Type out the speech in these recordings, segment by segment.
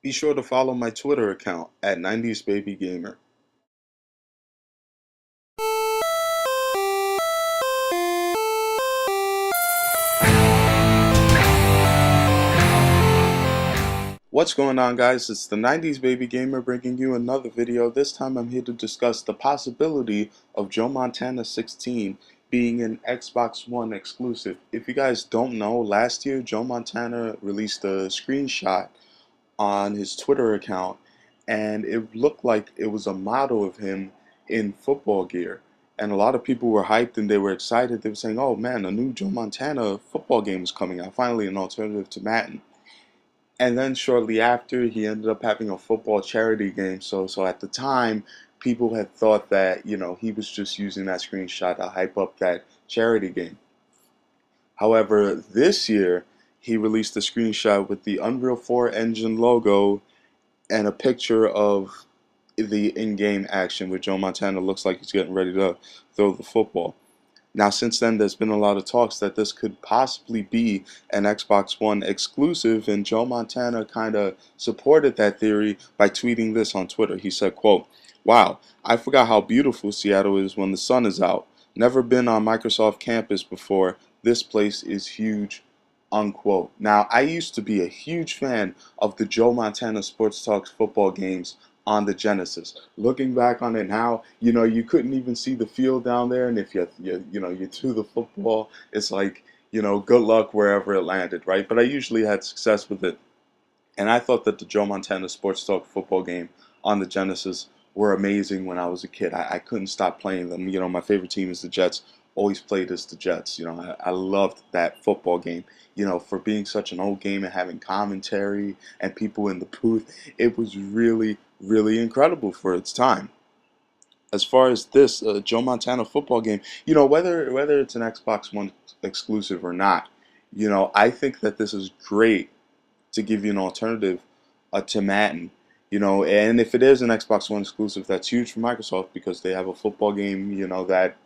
Be sure to follow my Twitter account at 90sbabygamer. What's going on, guys? It's the 90s Baby Gamer bringing you another video. This time I'm here to discuss the possibility of Joe Montana 16 being an Xbox One exclusive. If you guys don't know, last year Joe Montana released a screenshot on his Twitter account, and it looked like it was a model of him in football gear. And a lot of people were hyped and they were excited. They were saying, "Oh man, a new Joe Montana football game is coming out. Finally, an alternative to Madden." And then shortly after, he ended up having a football charity game. So at the time, people had thought that he was just using that screenshot to hype up that charity game. However, this year he released a screenshot with the Unreal 4 engine logo and a picture of the in-game action where Joe Montana looks like he's getting ready to throw the football. Now, since then, there's been a lot of talks that this could possibly be an Xbox One exclusive, and Joe Montana kind of supported that theory by tweeting this on Twitter. He said, quote, "Wow, I forgot how beautiful Seattle is when the sun is out. Never been on Microsoft campus before. This place is huge." Unquote. Now, I used to be a huge fan of the Joe Montana Sports Talks football games on the Genesis. Looking back on it now, you couldn't even see the field down there, and if you threw the football, it's like, good luck wherever it landed, right? But I usually had success with it. And I thought that the Joe Montana Sports Talk football game on the Genesis were amazing when I was a kid. I couldn't stop playing them. My favorite team is the Jets. Always played as the Jets. I loved that football game. For being such an old game and having commentary and people in the booth, it was really, really incredible for its time. As far as this Joe Montana football game, whether it's an Xbox One exclusive or not, I think that this is great to give you an alternative to Madden. And if it is an Xbox One exclusive, that's huge for Microsoft because they have a football game, that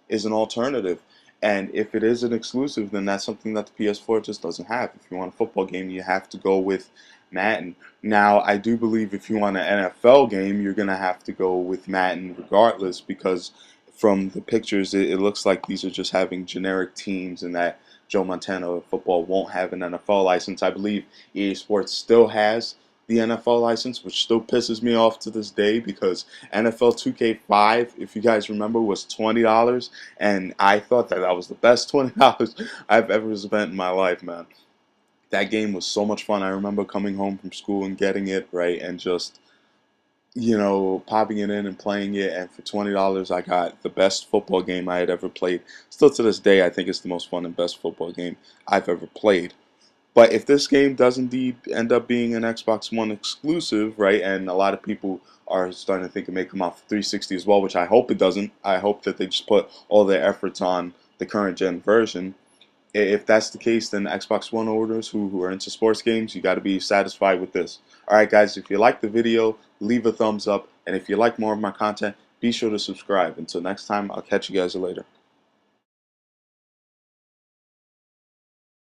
is an alternative. And if it is an exclusive, then that's something that the PS4 just doesn't have. If you want a football game, you have to go with Madden. Now, I do believe if you want an NFL game, you're going to have to go with Madden regardless because from the pictures, it looks like these are just having generic teams and that Joe Montana football won't have an NFL license. I believe EA Sports still has the NFL license, which still pisses me off to this day because NFL 2K5, if you guys remember, was $20, and I thought that that was the best $20 I've ever spent in my life, man. That game was so much fun. I remember coming home from school and getting it, right, and just popping it in and playing it, and for $20 I got the best football game I had ever played. Still to this day, I think it's the most fun and best football game I've ever played. But if this game does indeed end up being an Xbox One exclusive, right, and a lot of people are starting to think it may come out for 360 as well, which I hope it doesn't. I hope that they just put all their efforts on the current gen version. If that's the case, then Xbox One owners who are into sports games, you got to be satisfied with this. Alright guys, if you like the video, leave a thumbs up, and if you like more of my content, be sure to subscribe. Until next time, I'll catch you guys later.